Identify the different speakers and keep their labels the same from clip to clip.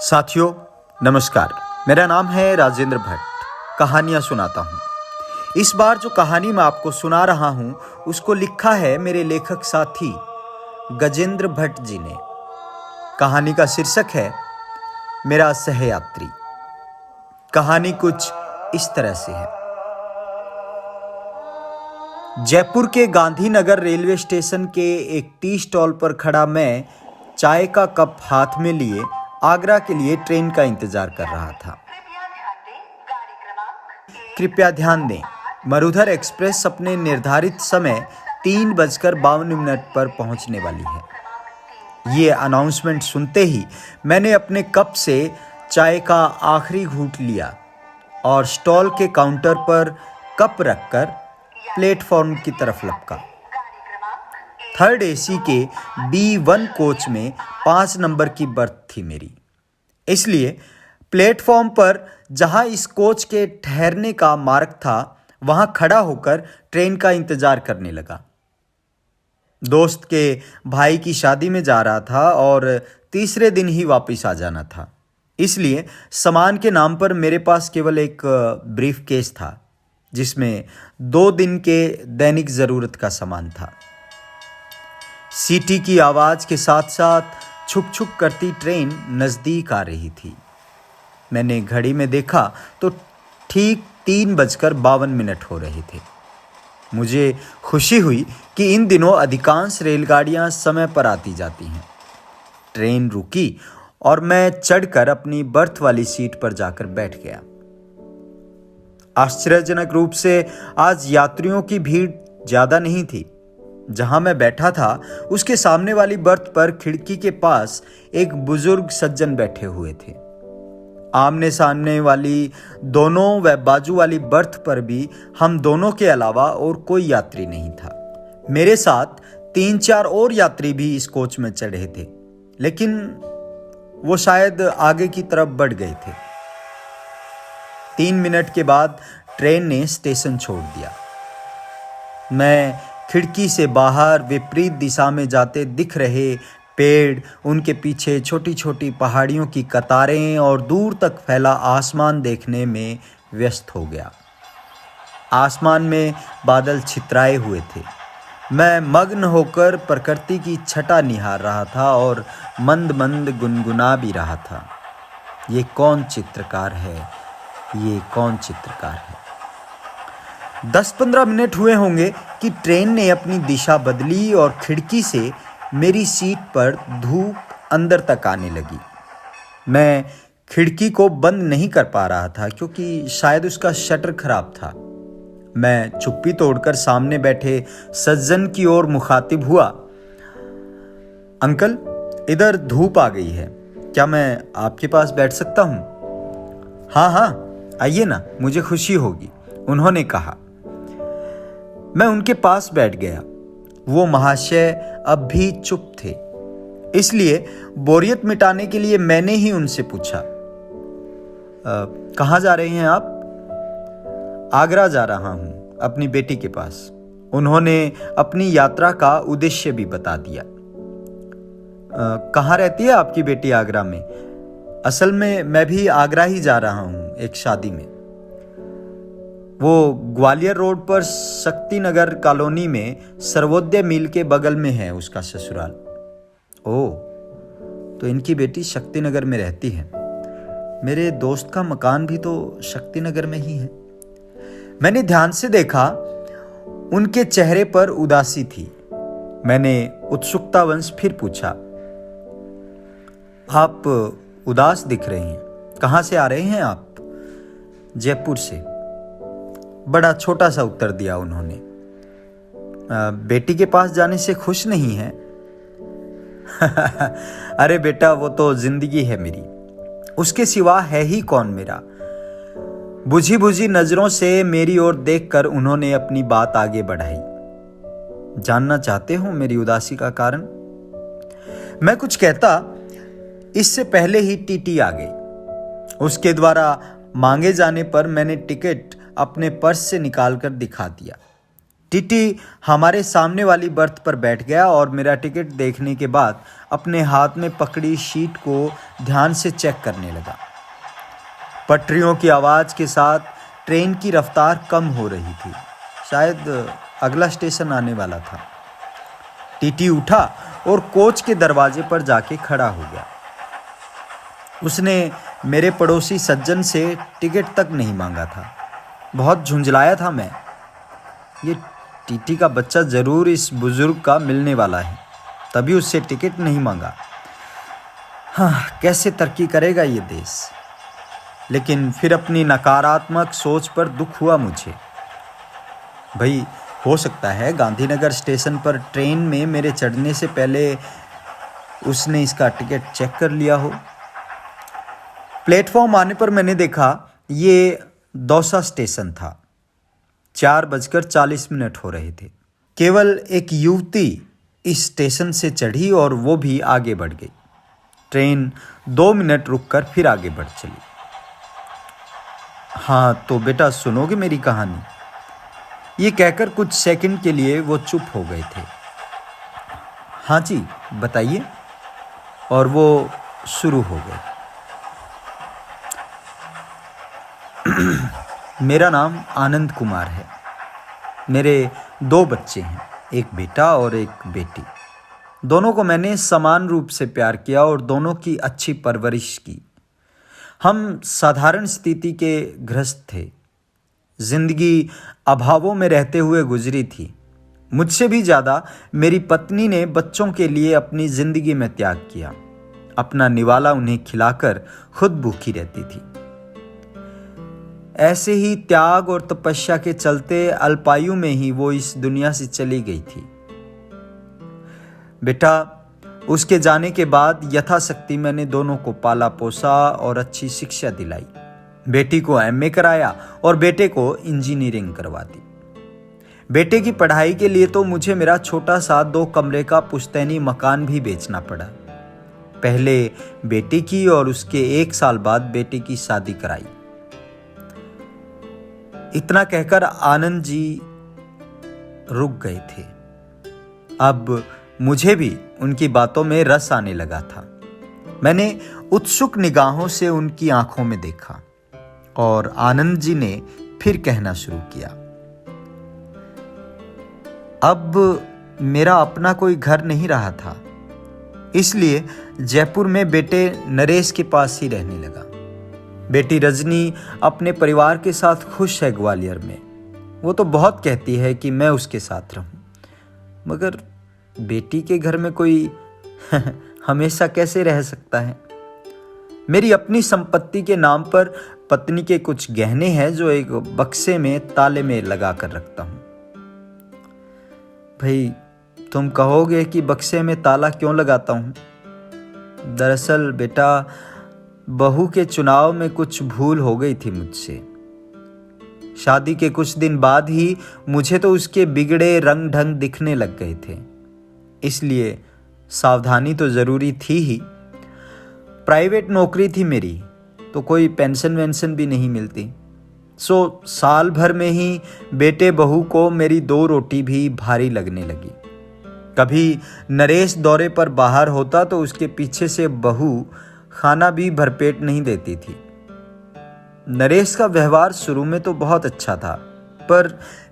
Speaker 1: साथियों नमस्कार। मेरा नाम है राजेंद्र भट्ट। कहानियाँ सुनाता हूँ। इस बार जो कहानी मैं आपको सुना रहा हूँ उसको लिखा है मेरे लेखक साथी गजेंद्र भट्ट जी ने। कहानी का शीर्षक है मेरा सहयात्री। कहानी कुछ इस तरह से है। जयपुर के गांधीनगर रेलवे स्टेशन के एक टी स्टॉल पर खड़ा मैं चाय का कप हाथ में लिए आगरा के लिए ट्रेन का इंतजार कर रहा था। कृपया ध्यान दें, मरुधर एक्सप्रेस अपने निर्धारित समय 3:52 पर पहुंचने वाली है। ये अनाउंसमेंट सुनते ही मैंने अपने कप से चाय का आखिरी घूंट लिया और स्टॉल के काउंटर पर कप रखकर प्लेटफॉर्म की तरफ लपका। थर्ड एसी के B1 कोच में 5 नंबर की बर्थ थी मेरी, इसलिए प्लेटफॉर्म पर जहां इस कोच के ठहरने का मार्ग था वहां खड़ा होकर ट्रेन का इंतजार करने लगा। दोस्त के भाई की शादी में जा रहा था और तीसरे दिन ही वापस आ जाना था, इसलिए सामान के नाम पर मेरे पास केवल एक ब्रीफ केस था जिसमें 2 दिन के दैनिक ज़रूरत का सामान था। सीटी की आवाज़ के साथ साथ छुक छुक करती ट्रेन नज़दीक आ रही थी। मैंने घड़ी में देखा तो ठीक 3:52 हो रहे थे। मुझे खुशी हुई कि इन दिनों अधिकांश रेलगाड़ियां समय पर आती जाती हैं। ट्रेन रुकी और मैं चढ़कर अपनी बर्थ वाली सीट पर जाकर बैठ गया। आश्चर्यजनक रूप से आज यात्रियों की भीड़ ज़्यादा नहीं थी। जहां मैं बैठा था उसके सामने वाली बर्थ पर खिड़की के पास एक बुजुर्ग सज्जन बैठे हुए थे। आमने सामने वाली दोनों व बाजू वाली बर्थ पर भी हम दोनों के अलावा और कोई यात्री नहीं था। मेरे साथ 3-4 और यात्री भी इस कोच में चढ़े थे, लेकिन वो शायद आगे की तरफ बढ़ गए थे। 3 मिनट के बाद ट्रेन ने स्टेशन छोड़ दिया। मैं खिड़की से बाहर विपरीत दिशा में जाते दिख रहे पेड़, उनके पीछे छोटी छोटी पहाड़ियों की कतारें और दूर तक फैला आसमान देखने में व्यस्त हो गया। आसमान में बादल छितराए हुए थे। मैं मग्न होकर प्रकृति की छटा निहार रहा था और मंद मंद गुनगुना भी रहा था। ये कौन चित्रकार है, ये कौन चित्रकार है। 10-15 मिनट हुए होंगे कि ट्रेन ने अपनी दिशा बदली और खिड़की से मेरी सीट पर धूप अंदर तक आने लगी। मैं खिड़की को बंद नहीं कर पा रहा था क्योंकि शायद उसका शटर खराब था। मैं चुप्पी तोड़कर सामने बैठे सज्जन की ओर मुखातिब हुआ। अंकल, इधर धूप आ गई है, क्या मैं आपके पास बैठ सकता हूँ? हाँ हाँ, आइए ना, मुझे खुशी होगी, उन्होंने कहा। मैं उनके पास बैठ गया। वो महाशय अब भी चुप थे, इसलिए बोरियत मिटाने के लिए मैंने ही उनसे पूछा, कहाँ जा रहे हैं आप? आगरा जा रहा हूँ, अपनी बेटी के पास। उन्होंने अपनी यात्रा का उद्देश्य भी बता दिया। कहाँ रहती है आपकी बेटी आगरा में? असल में मैं भी आगरा ही जा रहा हूँ, एक शादी में। वो ग्वालियर रोड पर शक्ति नगर कॉलोनी में सर्वोदय मिल के बगल में है उसका ससुराल। ओह, तो इनकी बेटी शक्ति नगर में रहती है। मेरे दोस्त का मकान भी तो शक्ति नगर में ही है। मैंने ध्यान से देखा, उनके चेहरे पर उदासी थी। मैंने उत्सुकतावश फिर पूछा, आप उदास दिख रही हैं, कहाँ से आ रहे हैं आप? जयपुर से। बड़ा छोटा सा उत्तर दिया उन्होंने। बेटी के पास जाने से खुश नहीं है? अरे बेटा, वो तो जिंदगी है मेरी, उसके सिवा है ही कौन मेरा। बुझी बुझी नजरों से मेरी ओर देखकर उन्होंने अपनी बात आगे बढ़ाई। जानना चाहते हो मेरी उदासी का कारण? मैं कुछ कहता इससे पहले ही टीटी आ गई। उसके द्वारा मांगे जाने पर मैंने टिकट अपने पर्स से निकालकर दिखा दिया। टीटी हमारे सामने वाली बर्थ पर बैठ गया और मेरा टिकट देखने के बाद अपने हाथ में पकड़ी शीट को ध्यान से चेक करने लगा। पटरियों की आवाज़ के साथ ट्रेन की रफ्तार कम हो रही थी। शायद अगला स्टेशन आने वाला था। टीटी उठा और कोच के दरवाजे पर जाके खड़ा हो गया। उसने मेरे पड़ोसी सज्जन से टिकट तक नहीं मांगा था। बहुत झुंझलाया था मैं। ये टीटी का बच्चा ज़रूर इस बुजुर्ग का मिलने वाला है, तभी उससे टिकट नहीं मांगा। हाँ, कैसे तरक्की करेगा ये देश। लेकिन फिर अपनी नकारात्मक सोच पर दुख हुआ मुझे। भाई, हो सकता है गांधीनगर स्टेशन पर ट्रेन में मेरे चढ़ने से पहले उसने इसका टिकट चेक कर लिया हो। प्लेटफॉर्म आने पर मैंने देखा ये दौसा स्टेशन था। 4:40 हो रहे थे। केवल एक युवती इस स्टेशन से चढ़ी और वो भी आगे बढ़ गई। ट्रेन 2 मिनट रुककर फिर आगे बढ़ चली। हाँ तो बेटा, सुनोगे मेरी कहानी? ये कहकर कुछ सेकंड के लिए वो चुप हो गए थे। हाँ जी, बताइए। और वो शुरू हो गए। मेरा नाम आनंद कुमार है। मेरे 2 बच्चे हैं, एक बेटा और एक बेटी। दोनों को मैंने समान रूप से प्यार किया और दोनों की अच्छी परवरिश की। हम साधारण स्थिति के गृहस्थ थे। जिंदगी अभावों में रहते हुए गुजरी थी। मुझसे भी ज़्यादा मेरी पत्नी ने बच्चों के लिए अपनी जिंदगी में त्याग किया। अपना निवाला उन्हें खिलाकर खुद भूखी रहती थी। ऐसे ही त्याग और तपस्या के चलते अल्पायु में ही वो इस दुनिया से चली गई थी। बेटा, उसके जाने के बाद यथाशक्ति मैंने दोनों को पाला पोसा और अच्छी शिक्षा दिलाई। बेटी को एमए कराया और बेटे को इंजीनियरिंग करवा दी। बेटे की पढ़ाई के लिए तो मुझे मेरा छोटा सा 2 कमरे का पुश्तैनी मकान भी बेचना पड़ा। पहले बेटी की और उसके 1 साल बाद बेटी की शादी कराई। इतना कहकर आनंद जी रुक गए थे। अब मुझे भी उनकी बातों में रस आने लगा था। मैंने उत्सुक निगाहों से उनकी आंखों में देखा और आनंद जी ने फिर कहना शुरू किया। अब मेरा अपना कोई घर नहीं रहा था, इसलिए जयपुर में बेटे नरेश के पास ही रहने लगा। बेटी रजनी अपने परिवार के साथ खुश है ग्वालियर में। वो तो बहुत कहती है कि मैं उसके साथ रहूं, मगर बेटी के घर में कोई हमेशा कैसे रह सकता है। मेरी अपनी संपत्ति के नाम पर पत्नी के कुछ गहने हैं जो एक बक्से में ताले में लगा कर रखता हूं। भाई, तुम कहोगे कि बक्से में ताला क्यों लगाता हूं? दरअसल बेटा, बहू के चुनाव में कुछ भूल हो गई थी मुझसे। शादी के कुछ दिन बाद ही मुझे तो उसके बिगड़े रंग ढंग दिखने लग गए थे, इसलिए सावधानी तो जरूरी थी ही। प्राइवेट नौकरी थी मेरी, तो कोई पेंशन वेंशन भी नहीं मिलती। साल भर में ही बेटे बहू को मेरी 2 रोटी भी भारी लगने लगी। कभी नरेश दौरे पर बाहर होता तो उसके पीछे से बहू खाना भी भरपेट नहीं देती थी। नरेश का व्यवहार शुरू में तो बहुत अच्छा था, पर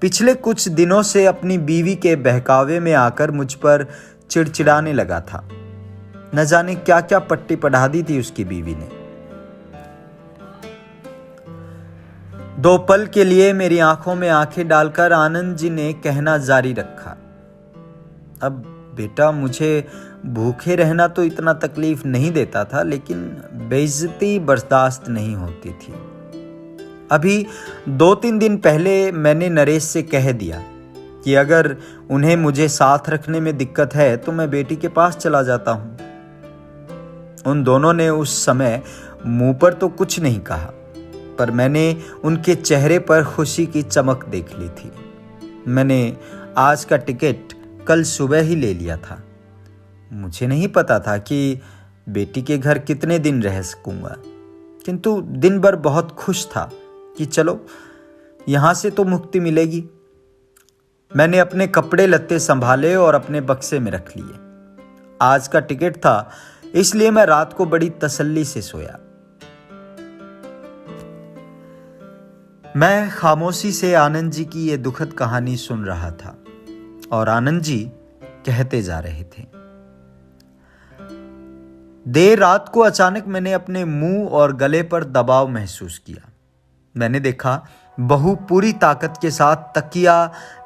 Speaker 1: पिछले कुछ दिनों से अपनी बीवी के बहकावे में आकर मुझ पर चिड़चिड़ाने लगा था। न जाने क्या क्या पट्टी पढ़ा दी थी उसकी बीवी ने। 2 पल के लिए मेरी आंखों में आंखें डालकर आनंद जी ने कहना जारी रखा। अब बेटा, मुझे भूखे रहना तो इतना तकलीफ नहीं देता था, लेकिन बेइज्जती बर्दाश्त नहीं होती थी। अभी 2-3 दिन पहले मैंने नरेश से कह दिया कि अगर उन्हें मुझे साथ रखने में दिक्कत है तो मैं बेटी के पास चला जाता हूं। उन दोनों ने उस समय मुंह पर तो कुछ नहीं कहा, पर मैंने उनके चेहरे पर खुशी की चमक देख ली थी। मैंने आज का टिकट कल सुबह ही ले लिया था। मुझे नहीं पता था कि बेटी के घर कितने दिन रह सकूंगा, किंतु दिन भर बहुत खुश था कि चलो यहाँ से तो मुक्ति मिलेगी। मैंने अपने कपड़े लत्ते संभाले और अपने बक्से में रख लिए। आज का टिकट था, इसलिए मैं रात को बड़ी तसल्ली से सोया। मैं खामोशी से आनंद जी की ये दुखद कहानी सुन रहा था और आनंद जी कहते जा रहे थे। देर रात को अचानक मैंने अपने मुंह और गले पर दबाव महसूस किया। मैंने देखा बहू पूरी ताकत के साथ तकिया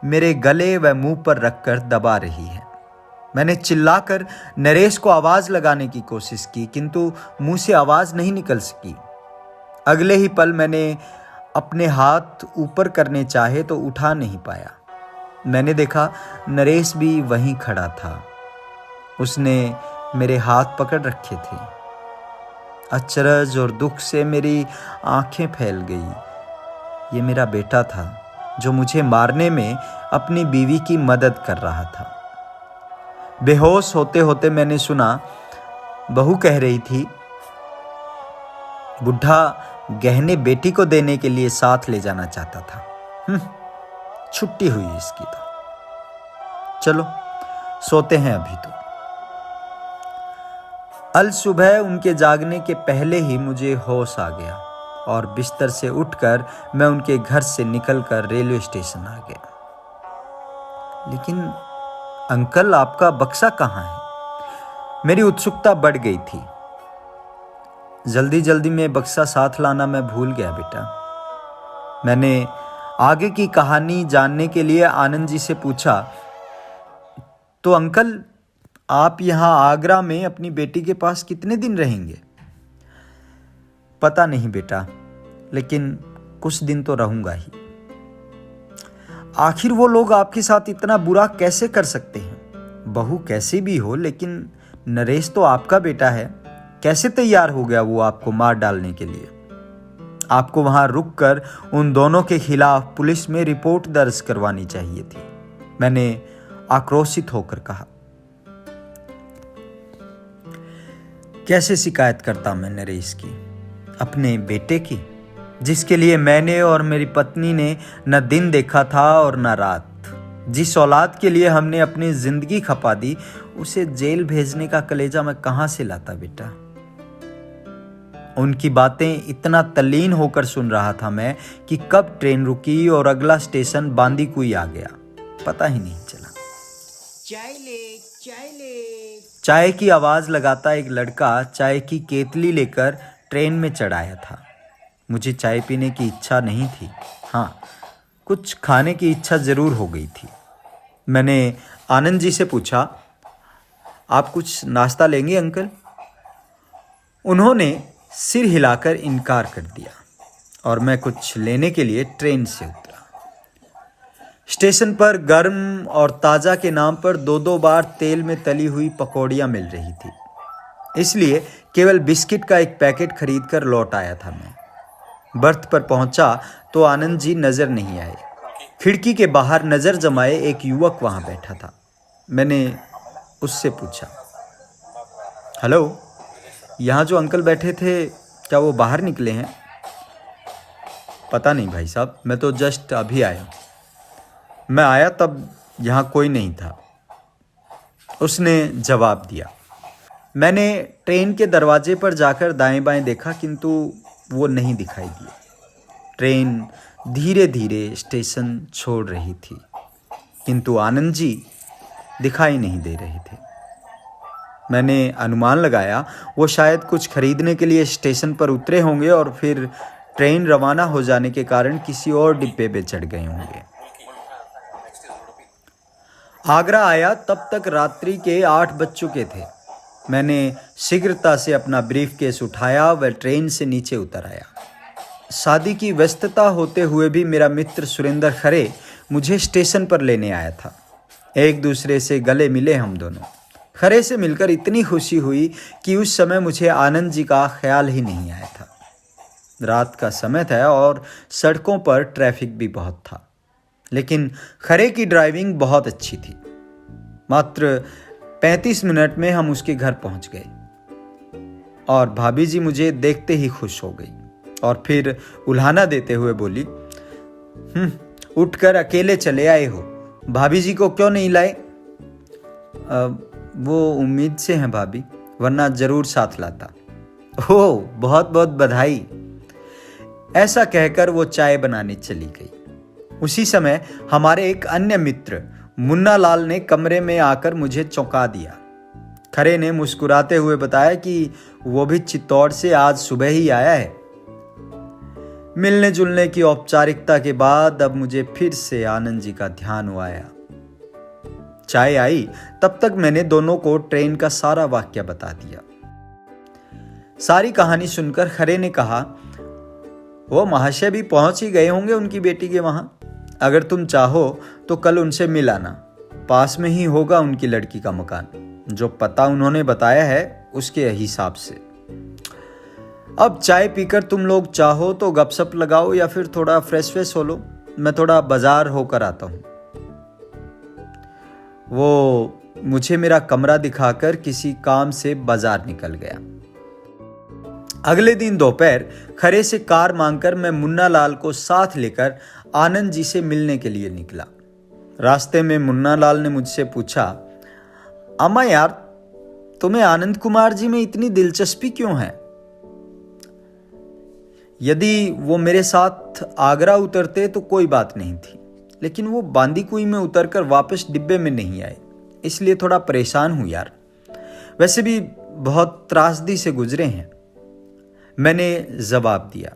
Speaker 1: मेरे गले व मुंह पर रखकर दबा रही है। मैंने चिल्लाकर नरेश को आवाज लगाने की कोशिश की, किंतु मुंह से आवाज नहीं निकल सकी। अगले ही पल मैंने अपने हाथ ऊपर करने चाहे तो उठा नहीं पाया। मैंने देखा नरेश भी वहीं खड़ा था। उसने मेरे हाथ पकड़ रखे थे। अचरज और दुख से मेरी आंखें फैल गई। ये मेरा बेटा था जो मुझे मारने में अपनी बीवी की मदद कर रहा था। बेहोश होते होते मैंने सुना बहू कह रही थी, बुढ़ा गहने बेटी को देने के लिए साथ ले जाना चाहता था। छुट्टी हुई इसकी तो। चलो सोते हैं अभी तो। अल सुबह उनके जागने के पहले ही मुझे होश आ गया और बिस्तर से उठकर मैं उनके घर से निकलकर रेलवे स्टेशन आ गया। लेकिन अंकल, आपका बक्सा कहाँ है? मेरी उत्सुकता बढ़ गई थी। जल्दी जल्दी में बक्सा साथ लाना मैं भूल गया बेटा। मैंने आगे की कहानी जानने के लिए आनंद जी से पूछा, तो अंकल, आप यहाँ आगरा में अपनी बेटी के पास कितने दिन रहेंगे? पता नहीं बेटा, लेकिन कुछ दिन तो रहूंगा ही। आखिर वो लोग आपके साथ इतना बुरा कैसे कर सकते हैं? बहू कैसी भी हो, लेकिन नरेश तो आपका बेटा है। कैसे तैयार हो गया वो आपको मार डालने के लिए? आपको वहां रुककर उन दोनों के खिलाफ पुलिस में रिपोर्ट दर्ज करवानी चाहिए थी, मैंने आक्रोशित होकर कहा। कैसे शिकायत करता मैं नरेश की, अपने बेटे की, जिसके लिए मैंने और मेरी पत्नी ने न दिन देखा था और न रात। जिस औलाद के लिए हमने अपनी जिंदगी खपा दी, उसे जेल भेजने का कलेजा मैं कहां से लाता बेटा? उनकी बातें इतना तल्लीन होकर सुन रहा था मैं कि कब ट्रेन रुकी और अगला स्टेशन बांदीकुई आ गया, पता ही नहीं चला। चाय ले, चाय ले। चाय की आवाज लगाता एक लड़का चाय की केतली लेकर ट्रेन में चढ़ाया था। मुझे चाय पीने की इच्छा नहीं थी, हाँ, कुछ खाने की इच्छा जरूर हो गई थी। मैंने आनंद जी से पूछा, आप कुछ नाश्ता लेंगे अंकल? उन्होंने सिर हिलाकर इनकार कर दिया और मैं कुछ लेने के लिए ट्रेन से उतरा। स्टेशन पर गर्म और ताज़ा के नाम पर 2-2 बार तेल में तली हुई पकौड़ियाँ मिल रही थी, इसलिए केवल बिस्किट का एक पैकेट खरीद कर लौट आया था मैं। बर्थ पर पहुंचा तो आनंद जी नजर नहीं आए। खिड़की के बाहर नजर जमाए एक युवक वहां बैठा था। मैंने उससे पूछा, हेलो, यहाँ जो अंकल बैठे थे, क्या वो बाहर निकले हैं? पता नहीं भाई साहब, मैं तो जस्ट अभी आया। मैं आया तब यहाँ कोई नहीं था, उसने जवाब दिया। मैंने ट्रेन के दरवाजे पर जाकर दाएं बाएं देखा, किंतु वो नहीं दिखाई दिए। ट्रेन धीरे धीरे स्टेशन छोड़ रही थी, किंतु आनंद जी दिखाई नहीं दे रहे थे। मैंने अनुमान लगाया वो शायद कुछ खरीदने के लिए स्टेशन पर उतरे होंगे और फिर ट्रेन रवाना हो जाने के कारण किसी और डिब्बे पे चढ़ गए होंगे। आगरा आया तब तक रात्रि के 8 बज चुके थे। मैंने शीघ्रता से अपना ब्रीफकेस उठाया व ट्रेन से नीचे उतर आया। शादी की व्यस्तता होते हुए भी मेरा मित्र सुरेंद्र खरे मुझे स्टेशन पर लेने आया था। एक दूसरे से गले मिले हम दोनों। खरे से मिलकर इतनी खुशी हुई कि उस समय मुझे आनंद जी का ख्याल ही नहीं आया था। रात का समय था और सड़कों पर ट्रैफिक भी बहुत था, लेकिन खरे की ड्राइविंग बहुत अच्छी थी। मात्र 35 मिनट में हम उसके घर पहुंच गए और भाभी जी मुझे देखते ही खुश हो गई और फिर उल्हाना देते हुए बोली, उठकर अकेले चले आए हो, भाभी जी को क्यों नहीं लाए? वो उम्मीद से हैं भाभी, वरना जरूर साथ लाता। ओह, बहुत बहुत बधाई। ऐसा कहकर वो चाय बनाने चली गई। उसी समय हमारे एक अन्य मित्र मुन्ना लाल ने कमरे में आकर मुझे चौंका दिया। खरे ने मुस्कुराते हुए बताया कि वो भी चित्तौड़ से आज सुबह ही आया है। मिलने जुलने की औपचारिकता के बाद अब मुझे फिर से आनंद जी का ध्यान आया। चाय आई तब तक मैंने दोनों को ट्रेन का सारा वाक्य बता दिया। सारी कहानी सुनकर खरे ने कहा, वो महाशय भी पहुंच ही गए होंगे उनकी बेटी के वहां। अगर तुम चाहो तो कल उनसे मिल आना, पास में ही होगा उनकी लड़की का मकान। जो पता उन्होंने बताया है उसके हिसाब से। अब चाय पीकर तुम लोग चाहो तो गपशप लगाओ या फिर थोड़ा फ्रेश हो लो। मैं थोड़ा बाजार होकर आता हूं। वो मुझे मेरा कमरा दिखाकर किसी काम से बाजार निकल गया। अगले दिन दोपहर खरे से कार मांगकर मैं मुन्ना लाल को साथ लेकर आनंद जी से मिलने के लिए निकला। रास्ते में मुन्ना लाल ने मुझसे पूछा, अम्मा यार, तुम्हें आनंद कुमार जी में इतनी दिलचस्पी क्यों है? यदि वो मेरे साथ आगरा उतरते तो कोई बात नहीं थी, लेकिन वो बांदीकुई में उतरकर वापस डिब्बे में नहीं आए, इसलिए थोड़ा परेशान हूं यार। वैसे भी बहुत त्रासदी से गुजरे हैं, मैंने जवाब दिया।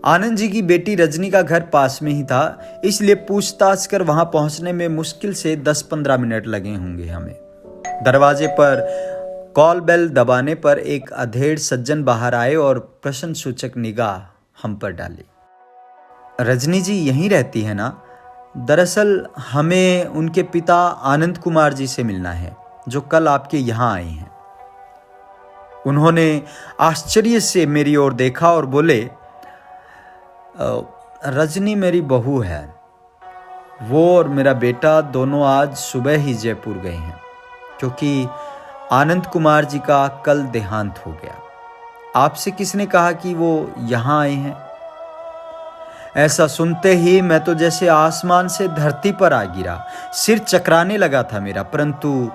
Speaker 1: आनंद जी की बेटी रजनी का घर पास में ही था, इसलिए पूछताछ कर वहां पहुंचने में मुश्किल से 10-15 मिनट लगे होंगे हमें। दरवाजे पर कॉल बेल दबाने पर एक अधेड़ सज्जन बाहर आए और प्रश्न सूचक निगाह हम पर डाली। रजनी जी यहीं रहती है ना? दरअसल हमें उनके पिता आनंद कुमार जी से मिलना है, जो कल आपके यहाँ आए हैं। उन्होंने आश्चर्य से मेरी ओर देखा और बोले, रजनी मेरी बहू है। वो और मेरा बेटा दोनों आज सुबह ही जयपुर गए हैं, क्योंकि आनंद कुमार जी का कल देहांत हो गया। आपसे किसने कहा कि वो यहाँ आए हैं? ऐसा सुनते ही मैं तो जैसे आसमान से धरती पर आ गिरा। सिर चकराने लगा था मेरा, परंतु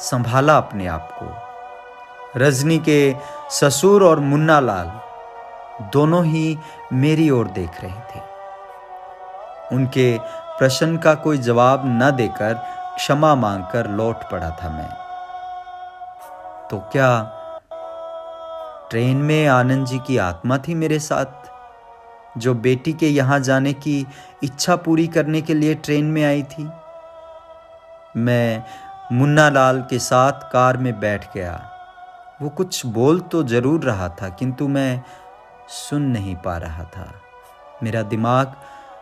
Speaker 1: संभाला अपने आप को। रजनी के ससुर और मुन्ना लाल दोनों ही मेरी ओर देख रहे थे। उनके प्रश्न का कोई जवाब न देकर क्षमा मांगकर लौट पड़ा था मैं। तो क्या ट्रेन में आनंद जी की आत्मा थी मेरे साथ, जो बेटी के यहां जाने की इच्छा पूरी करने के लिए ट्रेन में आई थी? मैं मुन्ना लाल के साथ कार में बैठ गया। वो कुछ बोल तो जरूर रहा था, किंतु मैं सुन नहीं पा रहा था। मेरा दिमाग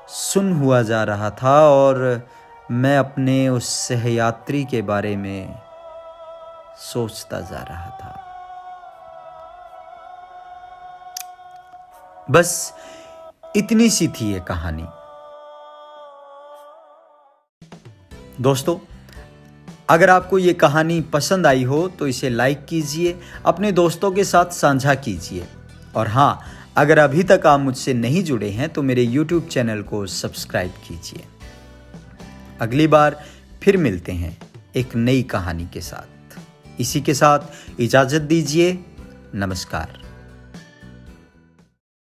Speaker 1: सुन्न हुआ जा रहा था और मैं अपने उस सहयात्री के बारे में सोचता जा रहा था। बस इतनी सी थी ये कहानी। दोस्तों, अगर आपको ये कहानी पसंद आई हो तो इसे लाइक कीजिए, अपने दोस्तों के साथ साझा कीजिए। और हाँ, अगर अभी तक आप मुझसे नहीं जुड़े हैं तो मेरे YouTube चैनल को सब्सक्राइब कीजिए। अगली बार फिर मिलते हैं एक नई कहानी के साथ। इसी के साथ इजाज़त दीजिए। नमस्कार।